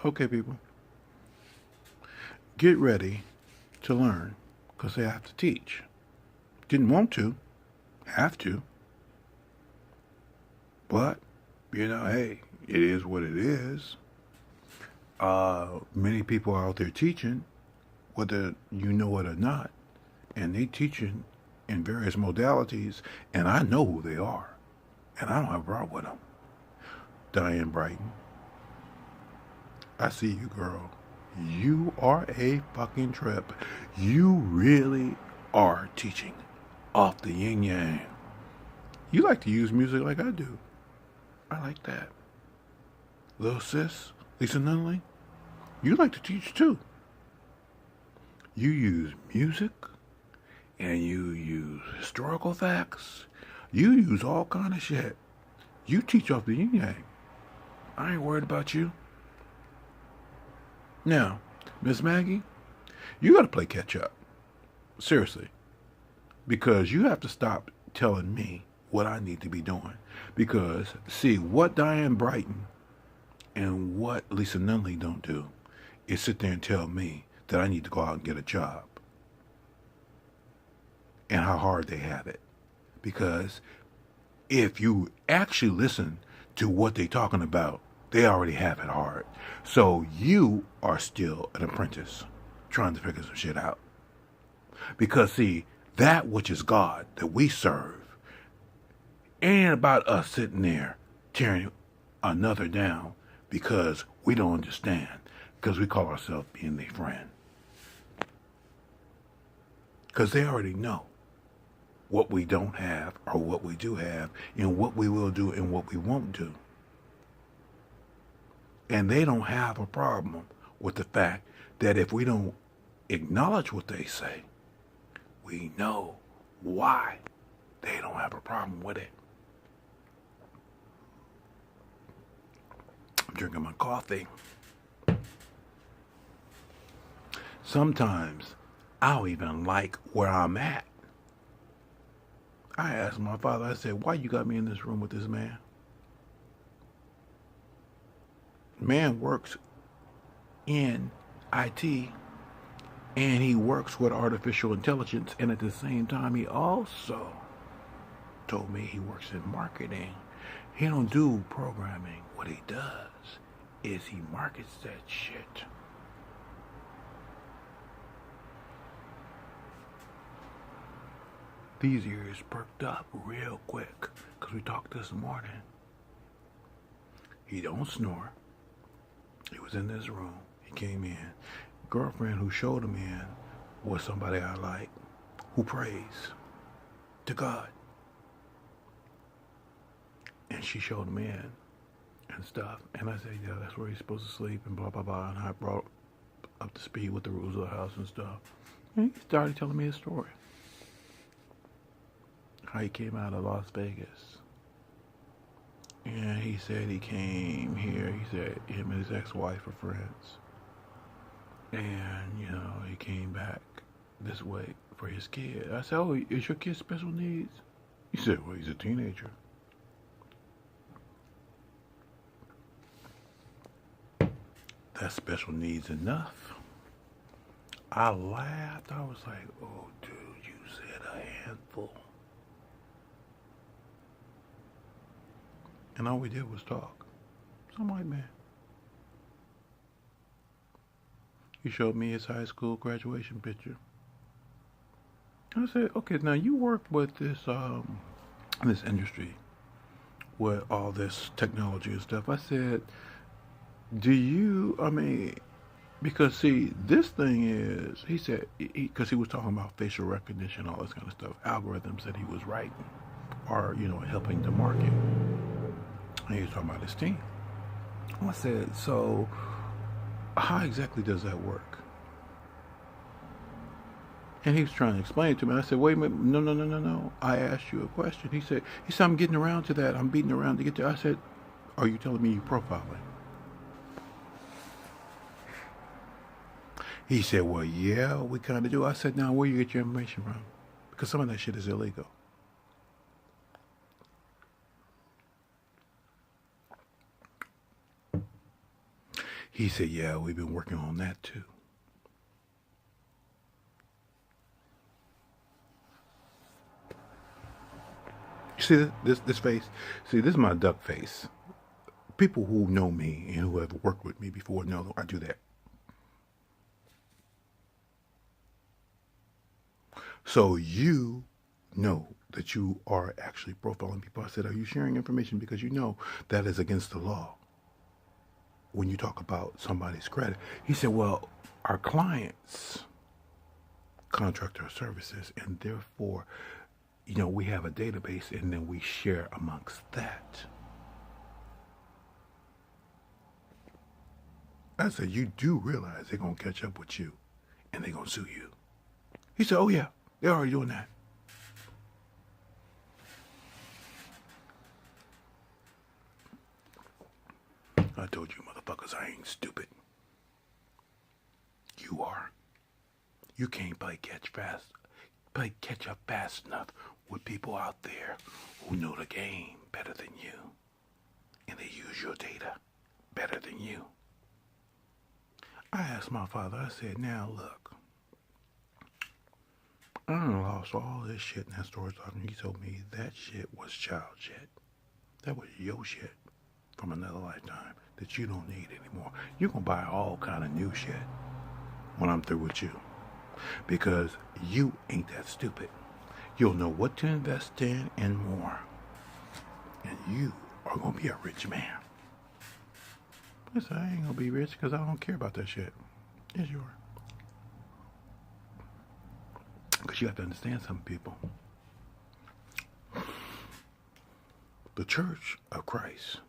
Okay, people, get ready to learn because they have to teach. Didn't want to, have to, but, hey, it is what it is. Many people are out there teaching, whether you know it or not, and they teaching in various modalities, and I know who they are, and I don't have a problem with them. Diane Brighton, I see you, girl. You are a fucking trip. You really are teaching off the yin yang. You like to use music like I do. I like that. Little sis, Lisa Nunley, you like to teach too. You use music and you use historical facts. You use all kind of shit. You teach off the yin yang. I ain't worried about you. Now, Miss Maggie, you gotta play catch up. Seriously. Because you have to stop telling me what I need to be doing. Because, see, what Diane Brighton and what Lisa Nunley don't do is sit there and tell me that I need to go out and get a job. And how hard they have it. Because if you actually listen to what they're talking about, they already have it hard. So you are still an apprentice trying to figure some shit out. Because, see, that which is God that we serve ain't about us sitting there tearing another down because we don't understand, because we call ourselves being their friend. Because they already know what we don't have or what we do have and what we will do and what we won't do. And they don't have a problem with the fact that if we don't acknowledge what they say, we know why they don't have a problem with it. I'm drinking my coffee. Sometimes I don't even like where I'm at. I asked my father, I said, why you got me in this room with this man? Man works in IT and he works with artificial intelligence, and at the same time he also told me he works in marketing. He don't do programming. What he does is he markets that shit. These ears perked up real quick because we talked this morning. He don't snore. He was in this room. He came in. Girlfriend who showed him in was somebody I like, who prays to God. And she showed him in and stuff. And I said, yeah, that's where he's supposed to sleep and blah, blah, blah. And I brought up to speed with the rules of the house and stuff. And he started telling me his story. How he came out of Las Vegas. And he said he came here. He said him and his ex-wife are friends. And, he came back this way for his kid. I said, oh, is your kid special needs? He said, well, he's a teenager. That's special needs enough. I laughed. I was like, oh, dude, you said a handful. And all we did was talk. Some white man. He showed me his high school graduation picture. I said, okay, now you work with this industry with all this technology and stuff. I said, because see, this thing is, he said, because he was talking about facial recognition, all this kind of stuff, algorithms that he was writing or, helping to market. And he was talking about his team. I said, so how exactly does that work? And he was trying to explain it to me. I said, wait a minute, no. I asked you a question. He said, I'm getting around to that. I'm beating around to get there. I said, are you telling me you profiling? He said, well, yeah, we kind of do. I said, now, where you get your information from? Because some of that shit is illegal. He said, yeah, we've been working on that too. You see this face? See, this is my duck face. People who know me and who have worked with me before know I do that. So you know that you are actually profiling people. I said, are you sharing information because you know that is against the law when you talk about somebody's credit? He said, well, our clients contract our services, and therefore, we have a database, and then we share amongst that. I said, you do realize they're going to catch up with you, and they're going to sue you. He said, oh yeah, they're already doing that. I told you motherfuckers I ain't stupid. You are. You can't play catch up fast enough with people out there who know the game better than you. And they use your data better than you. I asked my father, I said, now look, I done lost all this shit in that storage locker. He told me that shit was child shit. That was your shit from another lifetime that you don't need anymore. You're going to buy all kind of new shit when I'm through with you. Because you ain't that stupid. You'll know what to invest in and more. And you are going to be a rich man. I said, I ain't going to be rich because I don't care about that shit. Yes, you are. Because you have to understand some people. The Church of Christ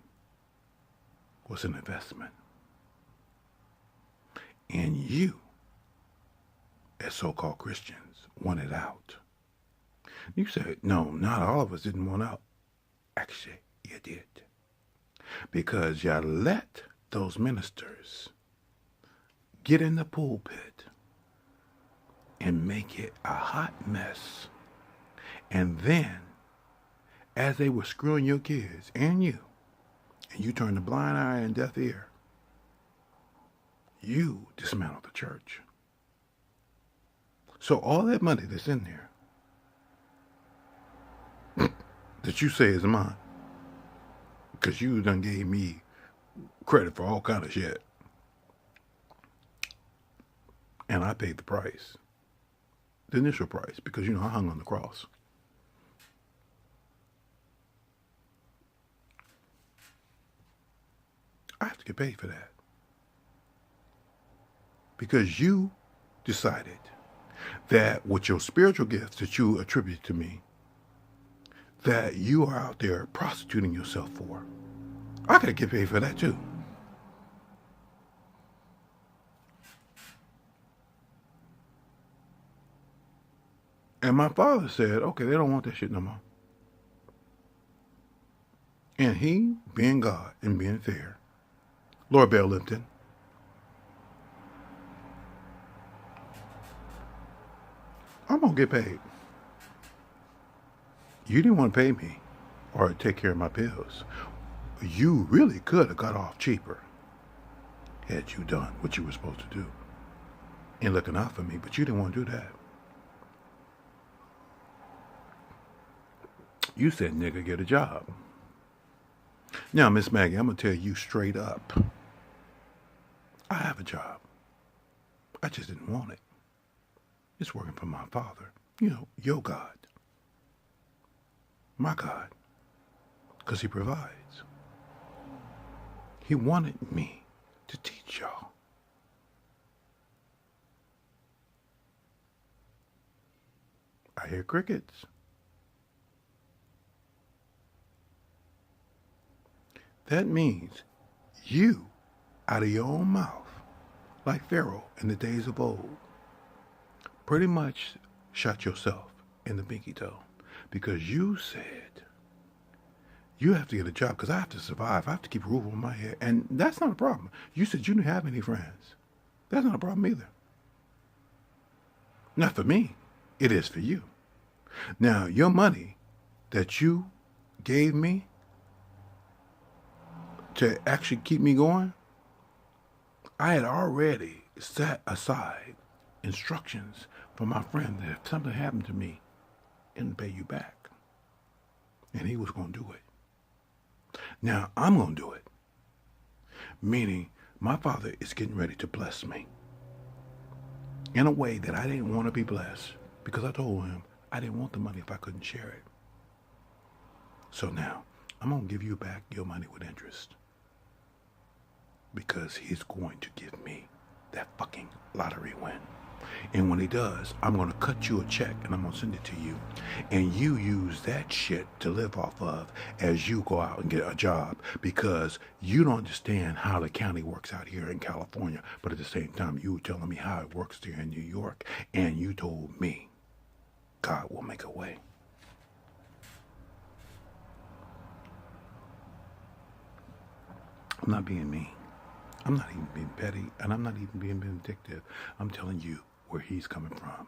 was an investment. And you, as so-called Christians, wanted out. You said, no, not all of us didn't want out. Actually, you did. Because you let those ministers get in the pulpit and make it a hot mess. And then, as they were screwing your kids and you turned a blind eye and deaf ear, you dismantled the church. So all that money that's in there, that you say is mine, because you done gave me credit for all kind of shit, and I paid the price, the initial price, because I hung on the cross. I have to get paid for that. Because you decided that with your spiritual gifts that you attribute to me, that you are out there prostituting yourself for. I gotta get paid for that too. And my father said, okay, they don't want that shit no more. And he, being God and being fair, Lord Bell Limpton, I'm going to get paid. You didn't want to pay me or take care of my bills. You really could have got off cheaper had you done what you were supposed to do and looking out for me, but you didn't want to do that. You said, nigga, get a job. Now, Miss Maggie, I'm going to tell you straight up. I have a job. I just didn't want it. It's working for my Father. Your God. My God. Because He provides. He wanted me to teach y'all. I hear crickets. That means you, out of your own mouth, like Pharaoh in the days of old, pretty much shot yourself in the pinky toe because you said, you have to get a job because I have to survive. I have to keep a roof over my head. And that's not a problem. You said you didn't have any friends. That's not a problem either. Not for me. It is for you. Now, your money that you gave me to actually keep me going, I had already set aside instructions for my friend that if something happened to me, he'd pay you back. And he was going to do it. Now, I'm going to do it. Meaning, my father is getting ready to bless me in a way that I didn't want to be blessed, because I told him I didn't want the money if I couldn't share it. So now, I'm going to give you back your money with interest, because he's going to give me that fucking lottery win. And when he does, I'm going to cut you a check and I'm going to send it to you. And you use that shit to live off of as you go out and get a job, because you don't understand how the county works out here in California. But at the same time, you were telling me how it works there in New York. And you told me God will make a way. I'm not being mean. I'm not even being petty, and I'm not even being vindictive. I'm telling you where he's coming from.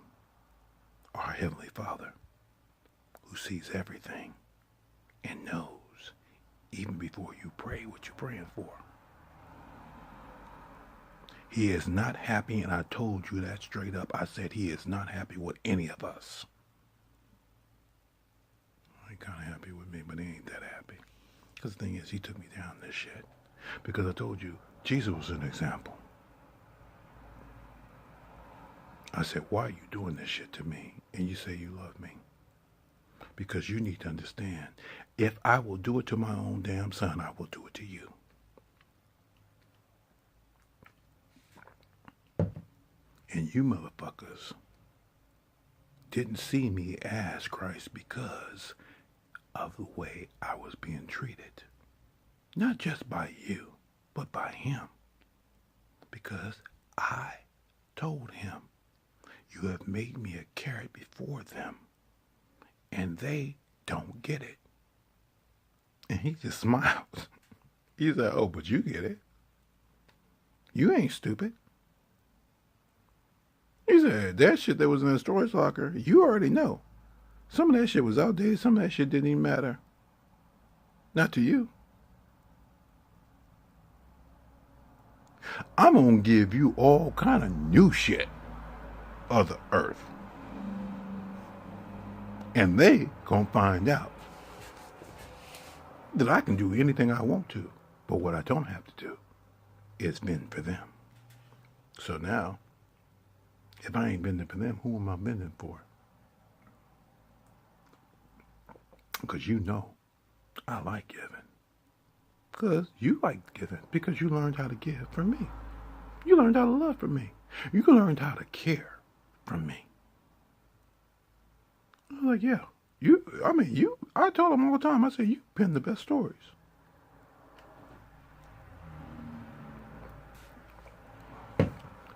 Our Heavenly Father, who sees everything and knows even before you pray what you're praying for. He is not happy, and I told you that straight up. I said he is not happy with any of us. He's kind of happy with me, but he ain't that happy. Because the thing is, he took me down this shit. Because I told you, Jesus was an example. I said, why are you doing this shit to me? And you say you love me. Because you need to understand, if I will do it to my own damn son, I will do it to you. And you motherfuckers didn't see me as Christ because of the way I was being treated. Not just by you, but by him. Because I told him, you have made me a carrot before them, and they don't get it. And he just smiles. He said, oh, but you get it. You ain't stupid. He said, that shit that was in the storage locker, you already know. Some of that shit was outdated. Some of that shit didn't even matter. Not to you. I'm going to give you all kind of new shit of the earth. And they going to find out that I can do anything I want to. But what I don't have to do is bend for them. So now, if I ain't bending for them, who am I bending for? Because you know I like giving. Because you like giving. Because you learned how to give from me. You learned how to love from me. You learned how to care from me. I was like, yeah. I told them all the time, I said, you pen the best stories.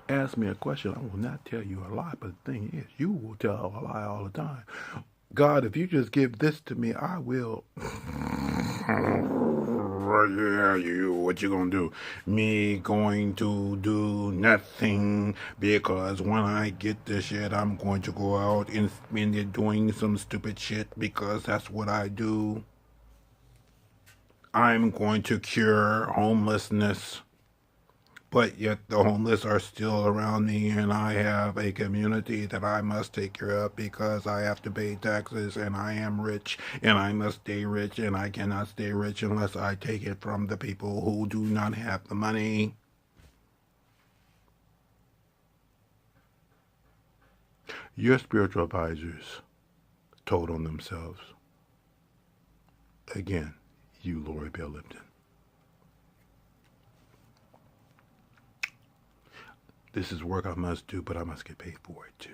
Ask me a question, I will not tell you a lie, but the thing is, you will tell a lie all the time. God, if you just give this to me, I will. Yeah, what you gonna do? Me going to do nothing, because when I get this shit, I'm going to go out and spend it doing some stupid shit, because that's what I do. I'm going to cure homelessness. But yet the homeless are still around me, and I have a community that I must take care of because I have to pay taxes, and I am rich, and I must stay rich, and I cannot stay rich unless I take it from the people who do not have the money. Your spiritual advisors told on themselves. Again, you, Lori Bell Lipton. This is work I must do, but I must get paid for it too.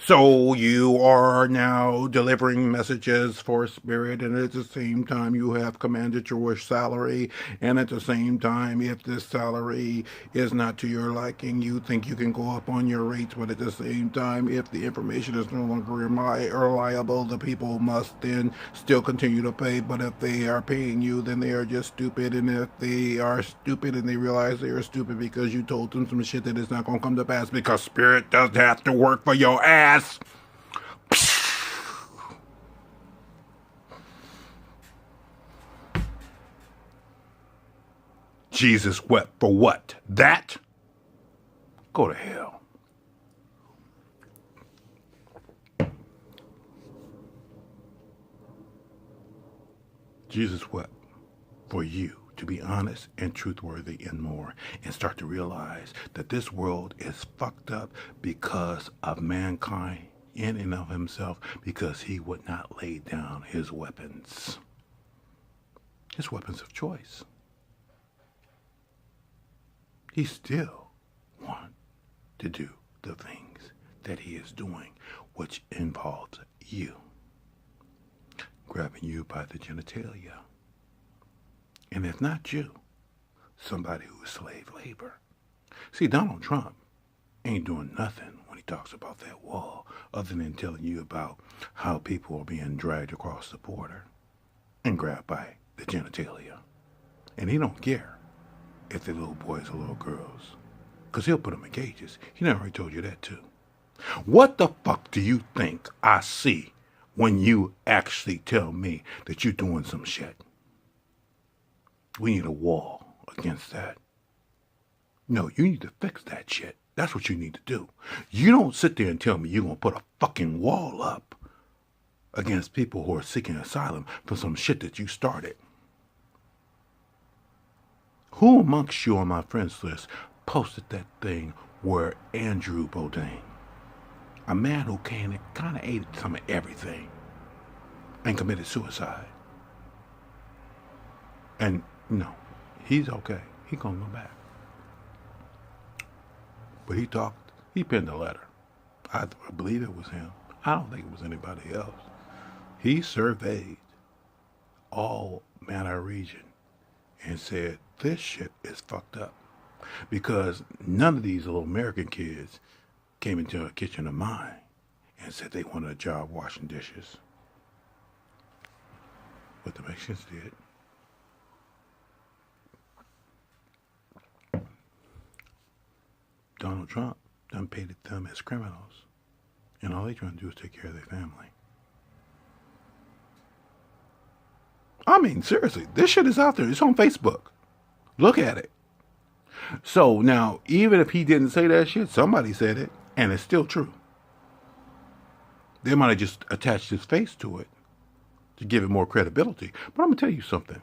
So you are now delivering messages for Spirit, and at the same time you have commanded your salary, and at the same time, if this salary is not to your liking, you think you can go up on your rates, but at the same time, if the information is no longer reliable, the people must then still continue to pay. But if they are paying you, then they are just stupid, and if they are stupid and they realize they are stupid because you told them some shit that is not going to come to pass, because Spirit doesn't have to work for your ass. Jesus wept for what? That? Go to hell. Jesus wept for you to be honest and truthworthy and more, and start to realize that this world is fucked up because of mankind in and of himself, because he would not lay down his weapons of choice. He still wants to do the things that he is doing, which involves you. Grabbing you by the genitalia. And if not you, somebody who is slave labor. See, Donald Trump ain't doing nothing when he talks about that wall, other than telling you about how people are being dragged across the border and grabbed by the genitalia. And he don't care if they're little boys or little girls, because he'll put them in cages. He never already told you that too. What the fuck do you think I see when you actually tell me that you're doing some shit? We need a wall against that. No, you need to fix that shit. That's what you need to do. You don't sit there and tell me you're going to put a fucking wall up against people who are seeking asylum for some shit that you started. Who amongst you on my friends list posted that thing where Andrew Bourdain, a man who kind of ate some of everything and committed suicide? And no, he's okay. He's going to go back. But he penned a letter. I believe it was him. I don't think it was anybody else. He surveyed all Manor region and said, this shit is fucked up. Because none of these little American kids came into a kitchen of mine and said they wanted a job washing dishes. But the Mexicans did. Donald Trump done painted them as criminals. And all they trying to do is take care of their family. I mean, seriously, this shit is out there. It's on Facebook. Look at it. So now, even if he didn't say that shit, somebody said it, and it's still true. They might have just attached his face to it to give it more credibility. But I'm going to tell you something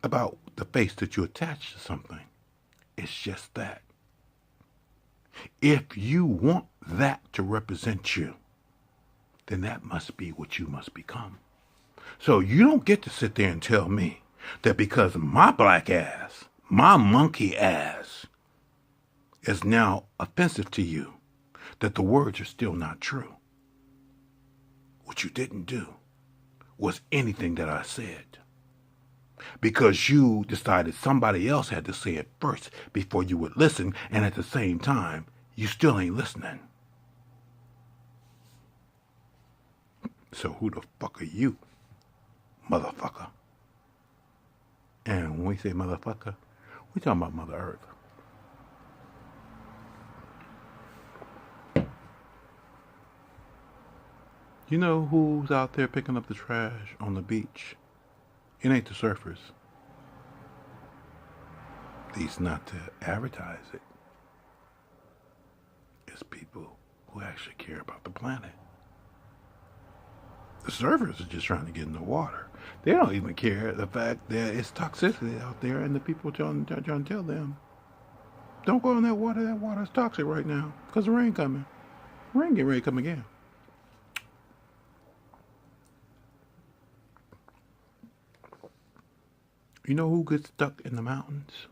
about the face that you attach to something. It's just that. If you want that to represent you, then that must be what you must become. So you don't get to sit there and tell me that because my black ass, my monkey ass, is now offensive to you, that the words are still not true. What you didn't do was anything that I said, because you decided somebody else had to say it first before you would listen, and at the same time, you still ain't listening. So who the fuck are you, motherfucker? And when we say motherfucker, we talking about Mother Earth. You know who's out there picking up the trash on the beach? It ain't the surfers. At least not to advertise it. It's people who actually care about the planet. The surfers are just trying to get in the water. They don't even care the fact that it's toxicity out there, and the people trying to tell them, don't go in that water is toxic right now, because the rain coming. Rain getting ready to come again. You know who gets stuck in the mountains?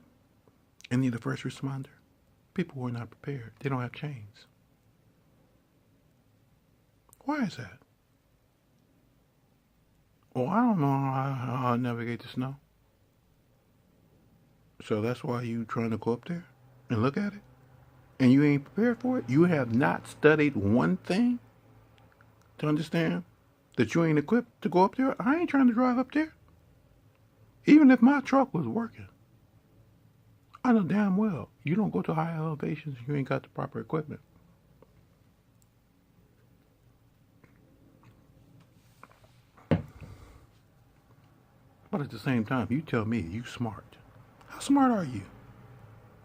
Any of the first responder? People who are not prepared. They don't have chains. Why is that? Well, I don't know how I navigate the snow. So that's why you trying to go up there and look at it? And you ain't prepared for it? You have not studied one thing to understand that you ain't equipped to go up there? I ain't trying to drive up there. Even if my truck was working. I know damn well you don't go to high elevations if you ain't got the proper equipment. But at the same time, you tell me you smart. How smart are you?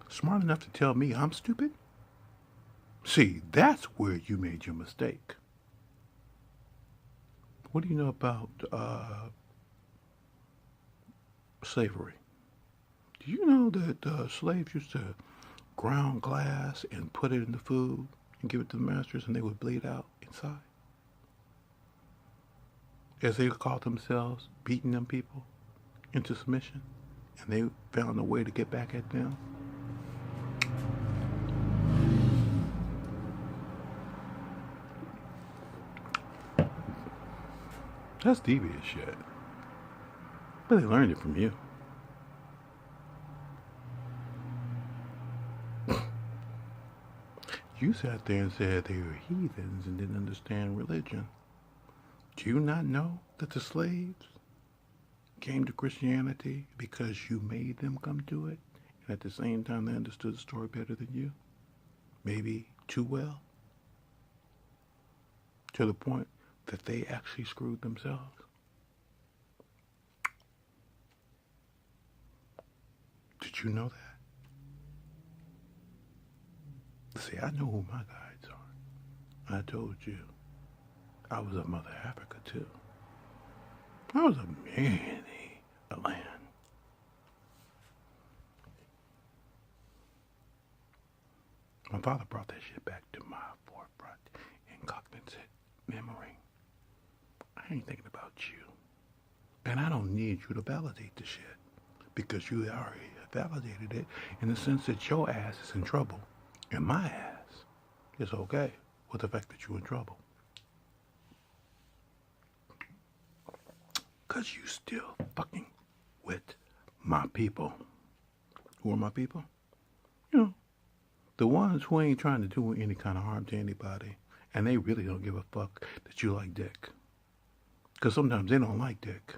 Smart enough to tell me I'm stupid? See, that's where you made your mistake. What do you know about slavery? Do you know that slaves used to ground glass and put it in the food and give it to the masters and they would bleed out inside? As they called themselves, beating them people into submission, and they found a way to get back at them. That's devious shit. But they learned it from you. You sat there and said they were heathens and didn't understand religion. Do you not know that the slaves came to Christianity because you made them come to it? And at the same time, they understood the story better than you? Maybe too well? To the point that they actually screwed themselves? Did you know that? See, I know who my guides are. I told you. I was of Mother Africa, too. I was of many a land. My father brought that shit back to my forefront in cognitive memory. I ain't thinking about you. And I don't need you to validate the shit. Because you already validated it in the sense that your ass is in trouble. And my ass is okay with the fact that you're in trouble. Because you still fucking with my people. Who are my people? You know, the ones who ain't trying to do any kind of harm to anybody. And they really don't give a fuck that you like dick. Because sometimes they don't like dick.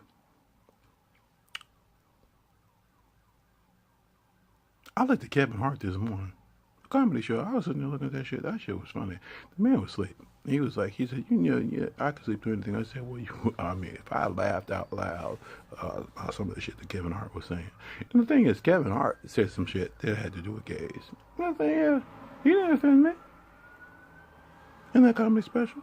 I looked at Kevin Hart this morning. A comedy show. I was sitting there looking at that shit. That shit was funny. The man was asleep. He was like, he said, you know, yeah, I could sleep through anything. I said, well, I mean, if I laughed out loud about some of the shit that Kevin Hart was saying. And the thing is, Kevin Hart said some shit that had to do with gays. And I said, yeah, he didn't offend me in that comedy special.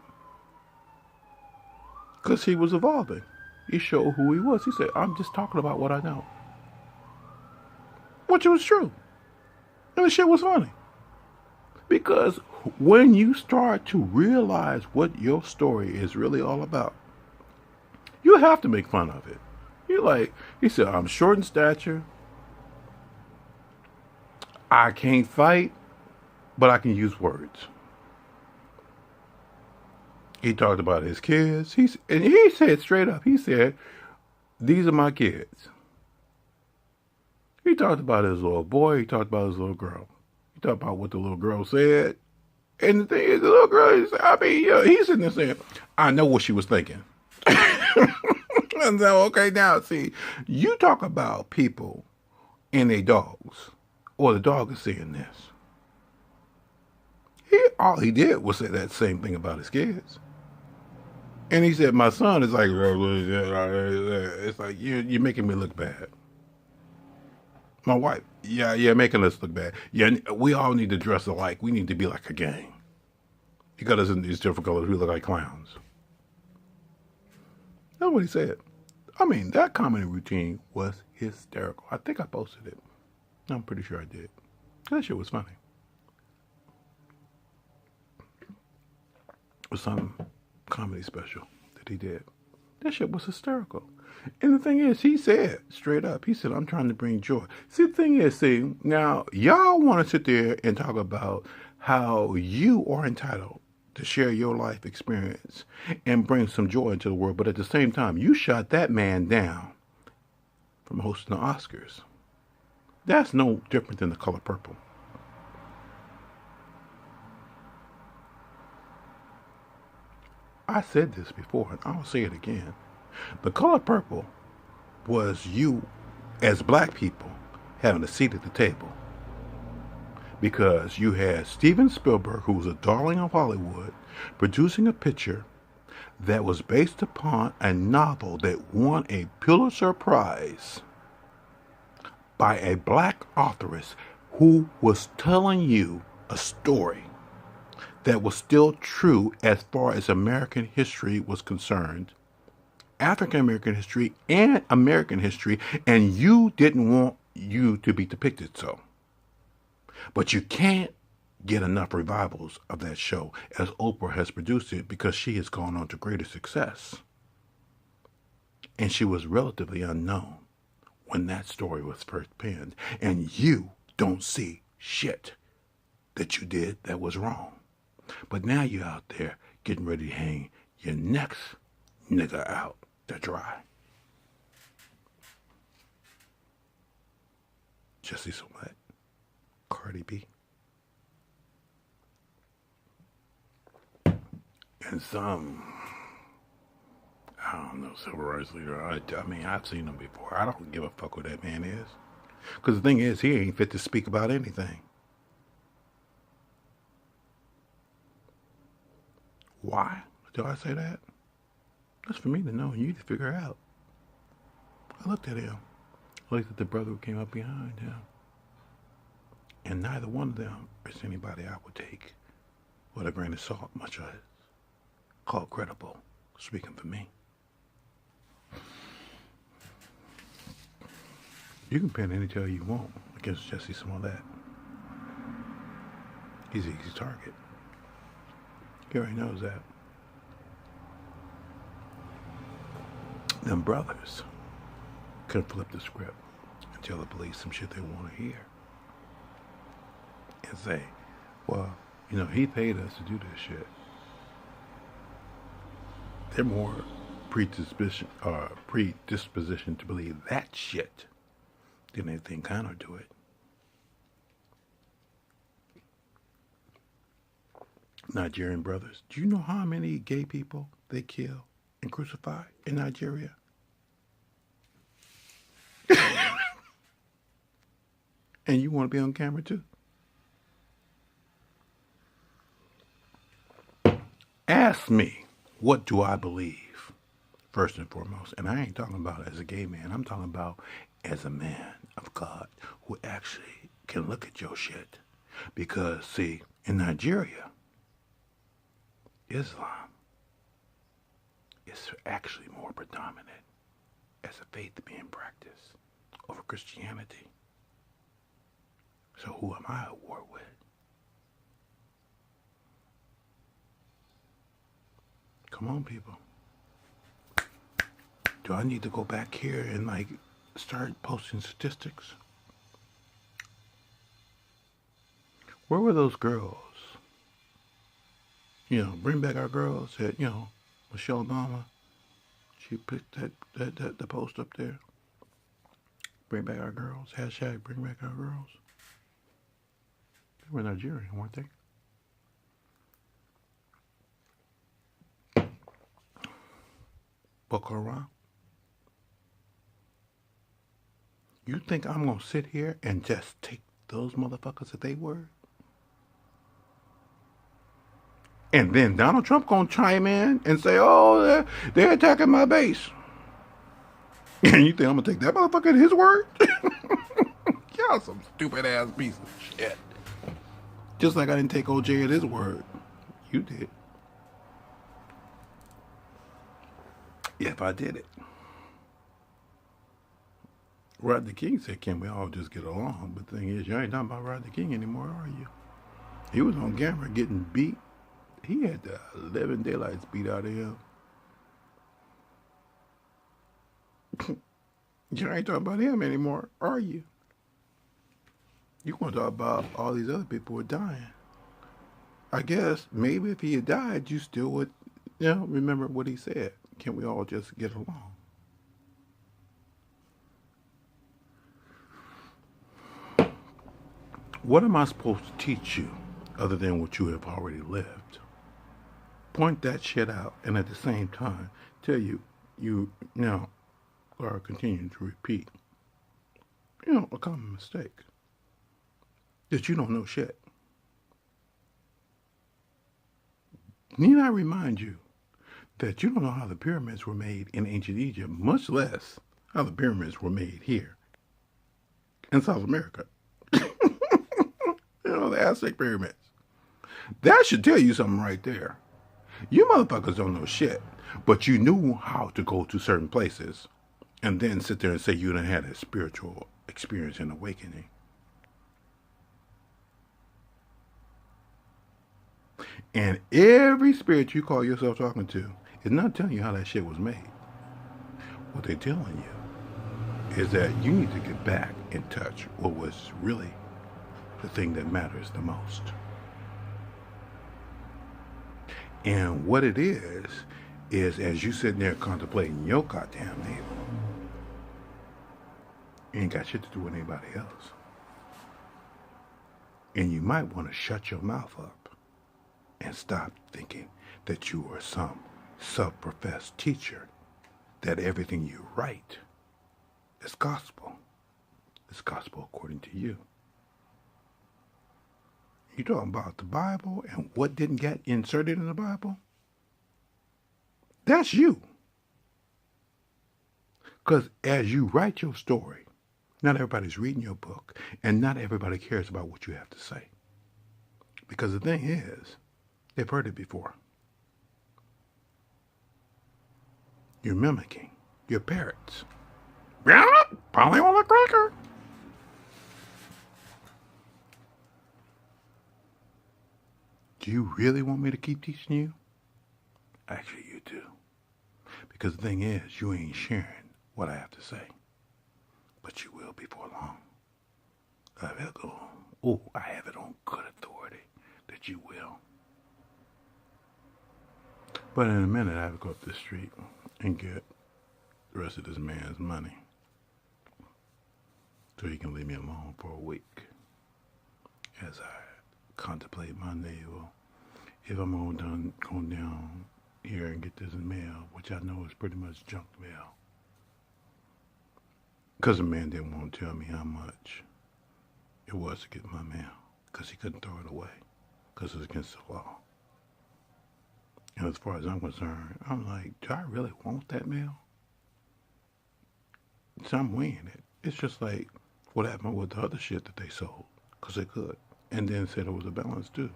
Because he was evolving. He showed who he was. He said, I'm just talking about what I know. Which was true. And the shit was funny. Because when you start to realize what your story is really all about, you have to make fun of it. You're like, he said, I'm short in stature. I can't fight, but I can use words. He talked about his kids. And he said straight up, he said, these are my kids. He talked about his little boy. He talked about his little girl. He talked about what the little girl said. And the thing is, the little girl, he's sitting there saying, I know what she was thinking. And so, okay, now, see, you talk about people and their dogs, or the dog is saying this. All he did was say that same thing about his kids. And he said, my son is like, it's like, you're making me look bad. My wife, yeah, making us look bad. Yeah, we all need to dress alike. We need to be like a gang. Because in these different colors, we look like clowns. That's what he said. I mean, that comedy routine was hysterical. I think I posted it. I'm pretty sure I did. That shit was funny. It was some comedy special that he did. That shit was hysterical. And the thing is, he said straight up, he said, I'm trying to bring joy. See, the thing is, now, y'all want to sit there and talk about how you are entitled to share your life experience and bring some joy into the world. But at the same time, you shot that man down from hosting the Oscars. That's no different than The Color Purple. I said this before, and I'll say it again. The Color Purple was you, as black people, having a seat at the table. Because you had Steven Spielberg, who was a darling of Hollywood, producing a picture that was based upon a novel that won a Pulitzer Prize by a black authoress who was telling you a story that was still true as far as American history was concerned, African American history and American history, and you didn't want you to be depicted so. But you can't get enough revivals of that show as Oprah has produced it because she has gone on to greater success. And she was relatively unknown when that story was first penned. And you don't see shit that you did that was wrong. But now you're out there getting ready to hang your next nigga out to dry. Jussie Smollett, Cardi B, and some, I don't know, civil rights leader. I mean, I've seen him before. I don't give a fuck who that man is. Because the thing is, he ain't fit to speak about anything. Why do I say that? That's for me to know and you to figure out. I looked at him. I looked at the brother who came up behind him. And neither one of them is anybody I would take with a grain of salt, much as call credible, speaking for me. You can pin any tail you want against Jussie Smollett. He's an easy target. He already knows that. Them brothers can flip the script and tell the police some shit they want to hear. And say, well, you know, he paid us to do this shit. They're more predisposition to believe that shit than anything counter to it. Nigerian brothers. Do you know how many gay people they kill and crucify in Nigeria? And you want to be on camera too? Ask me, what do I believe? First and foremost. And I ain't talking about as a gay man. I'm talking about as a man of God who actually can look at your shit. Because, see, in Nigeria, Islam is actually more predominant as a faith being practiced over Christianity. So who am I at war with? Come on, people. Do I need to go back here and like start posting statistics? Where were those girls? You know, bring back our girls. That, you know, Michelle Obama. She picked the post up there. Bring back our girls. Hashtag bring back our girls. They were Nigerian, weren't they? Boko Haram. You think I'm going to sit here and just take those motherfuckers at they word? And then Donald Trump going to chime in and say, oh, they're attacking my base. And you think I'm going to take that motherfucker at his word? Y'all some stupid ass piece of shit. Just like I didn't take OJ at his word. You did. If I did it. Rodney King said, can we all just get along? But the thing is, you ain't talking about Rodney King anymore, are you? He was on camera getting beat. He had the 11 daylights beat out of him. You ain't talking about him anymore, are you? You want to talk about all these other people who are dying. I guess maybe if he had died, you still would, you know, remember what he said. Can we all just get along? What am I supposed to teach you other than what you have already lived? Point that shit out, and at the same time, tell you now are continuing to repeat, you know, a common mistake. That you don't know shit. Need I remind you that you don't know how the pyramids were made in ancient Egypt, much less how the pyramids were made here in South America. The Aztec pyramids. That should tell you something right there. You motherfuckers don't know shit, but you knew how to go to certain places and then sit there and say you done had a spiritual experience and awakening. And every spirit you call yourself talking to is not telling you how that shit was made. What they're telling you is that you need to get back in touch with what was really the thing that matters the most. And what it is as you sitting there contemplating your goddamn navel, you ain't got shit to do with anybody else. And you might want to shut your mouth up and stop thinking that you are some self-professed teacher, that everything you write is gospel. It's gospel according to you. You talking about the Bible and what didn't get inserted in the Bible? That's you. Because as you write your story, not everybody's reading your book, and not everybody cares about what you have to say. Because the thing is, they've heard it before. You're mimicking. You're parrots. Polly on a cracker. Do you really want me to keep teaching you? Actually, you do. Because the thing is, you ain't sharing what I have to say. But you will before long. I have it on good authority that you will. But in a minute, I have to go up the street and get the rest of this man's money so he can leave me alone for a week as I contemplate my navel. If I'm going down here and get this mail, which I know is pretty much junk mail, because the man didn't want to tell me how much it was to get my mail, because he couldn't throw it away, because it's against the law. And as far as I'm concerned, I'm like, do I really want that mail? So I'm weighing it. It's just like what happened with the other shit that they sold, because they could, and then said it was a balance too.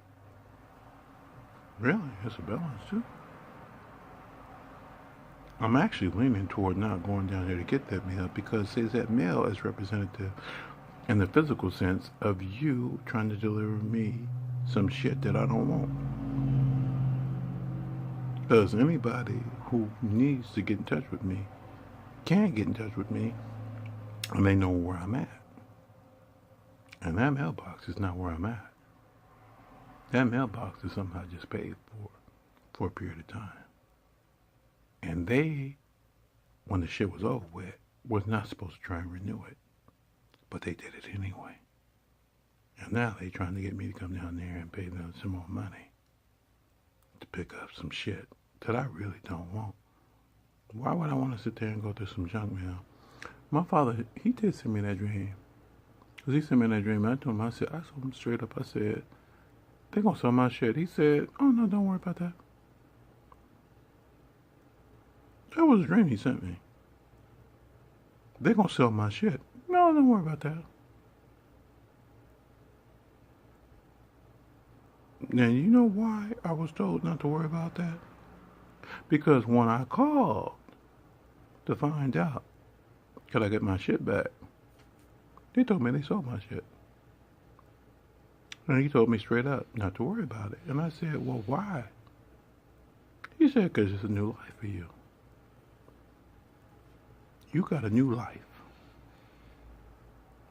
Really? It's a balance too? I'm actually leaning toward not going down there to get that mail, because says that mail is representative in the physical sense of you trying to deliver me some shit that I don't want. Because anybody who needs to get in touch with me can get in touch with me, and they know where I'm at. And that mailbox is not where I'm at. That mailbox is something I just paid for a period of time. And they, when the shit was over with, was not supposed to try and renew it. But they did it anyway. And now they trying to get me to come down there and pay them some more money to pick up some shit that I really don't want. Why would I want to sit there and go through some junk mail? My father, he did send me that dream. Because he sent me that dream. I told him, I told him straight up, I said, they're going to sell my shit. He said, oh, no, don't worry about that. That was a dream he sent me. They're going to sell my shit. No, don't worry about that. Now, you know why I was told not to worry about that? Because when I called to find out, could I get my shit back, they told me they sold my shit. And he told me straight up not to worry about it. And I said, well, why? He said, because it's a new life for you. You got a new life.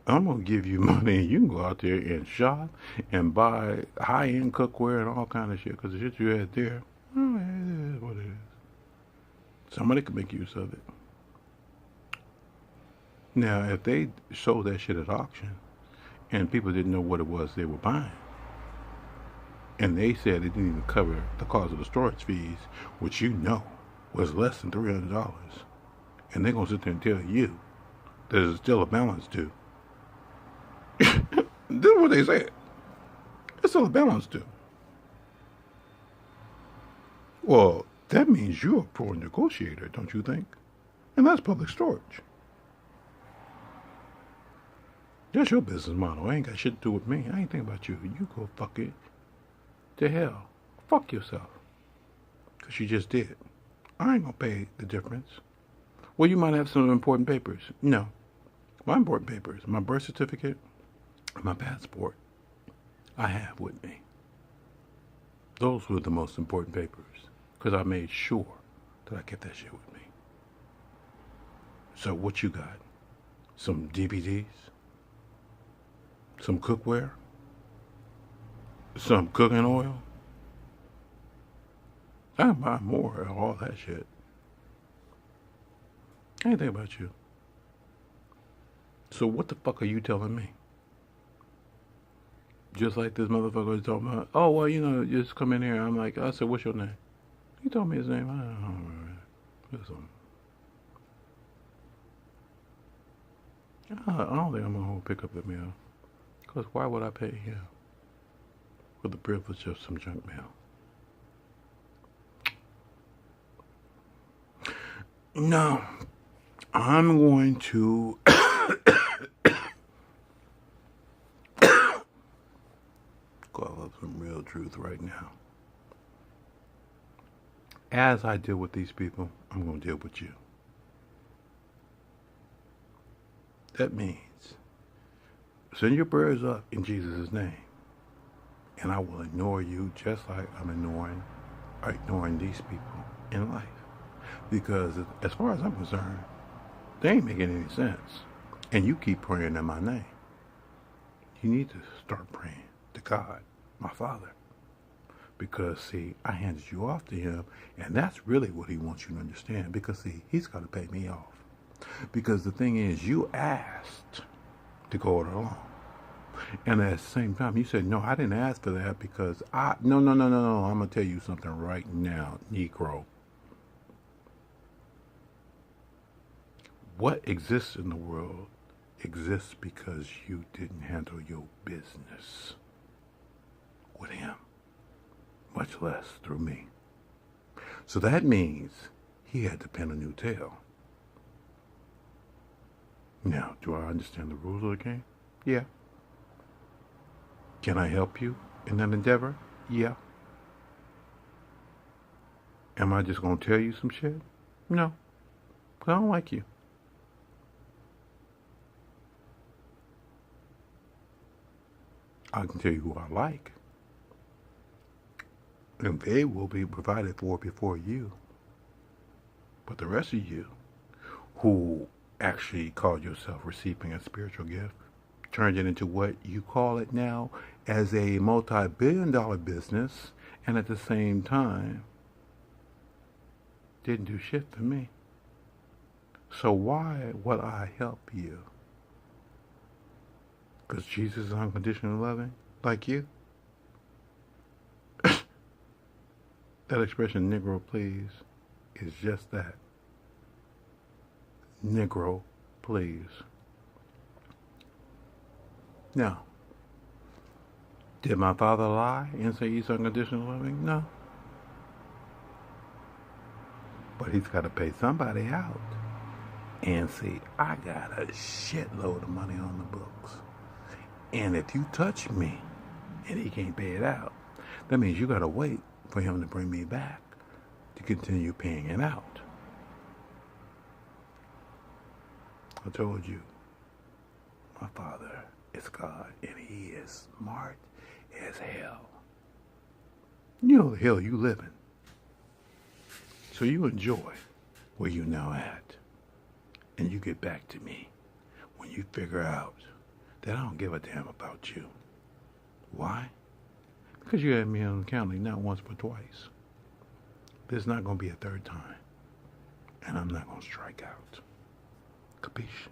I'm going to give you money and you can go out there and shop and buy high-end cookware and all kind of shit, because the shit you had there, oh, it is what it is. Somebody could make use of it. Now, if they sold that shit at auction and people didn't know what it was they were buying, and they said it didn't even cover the cost of the storage fees, which you know was less than $300, and they're going to sit there and tell you there's still a balance due. This is what they said. There's still a balance due. Well, that means you're a poor negotiator, don't you think? And that's public storage. That's your business model. I ain't got shit to do with me. I ain't thinking about you. You go fuck it to hell. Fuck yourself. Because you just did. I ain't gonna pay the difference. Well, you might have some important papers. No. My important papers, my birth certificate, my passport, I have with me. Those were the most important papers. Because I made sure that I kept that shit with me. So what you got? Some DVDs? Some cookware? Some cooking oil? I buy more of all that shit. I ain't think about you. So what the fuck are you telling me? Just like this motherfucker was talking about, oh, well, you know, just come in here. I'm like, I said, what's your name? He told me his name. I don't remember. Listen. I don't think I'm going to pick up the mail. Because why would I pay him for the privilege of some junk mail? No. I'm going to call up some real truth right now. As I deal with these people, I'm going to deal with you. That means send your prayers up in Jesus' name. And I will ignore you just like I'm ignoring these people in life. Because as far as I'm concerned, they ain't making any sense. And you keep praying in my name. You need to start praying to God, my Father. Because, see, I handed you off to him, and that's really what he wants you to understand. Because, see, he's got to pay me off. Because the thing is, you asked to go it along. And at the same time, you said, no, I didn't ask for that because no. I'm going to tell you something right now, Negro. What exists in the world exists because you didn't handle your business with him, much less through me. So that means he had to pin a new tail. Now, do I understand the rules of the game? Yeah. Can I help you in that endeavor? Yeah. Am I just going to tell you some shit? No. I don't like you. I can tell you who I like. And they will be provided for before you. But the rest of you, who actually call yourself receiving a spiritual gift, turned it into what you call it now as a multi-billion-dollar business, and at the same time, didn't do shit for me. So why would I help you? Because Jesus is unconditionally loving, like you? That expression, Negro, please, is just that. Negro, please. Now, did my father lie and say he's unconditionally loving? No. But he's got to pay somebody out. And see, I got a shitload of money on the books. And if you touch me and he can't pay it out, that means you got to wait for him to bring me back to continue paying it out. I told you, my father is God, and he is smart as hell. You know the hell you live in. So you enjoy where you now at. And you get back to me when you figure out that I don't give a damn about you. Why? Because you had me on the county not once but twice. There's not going to be a third time. And I'm not going to strike out. Capiche?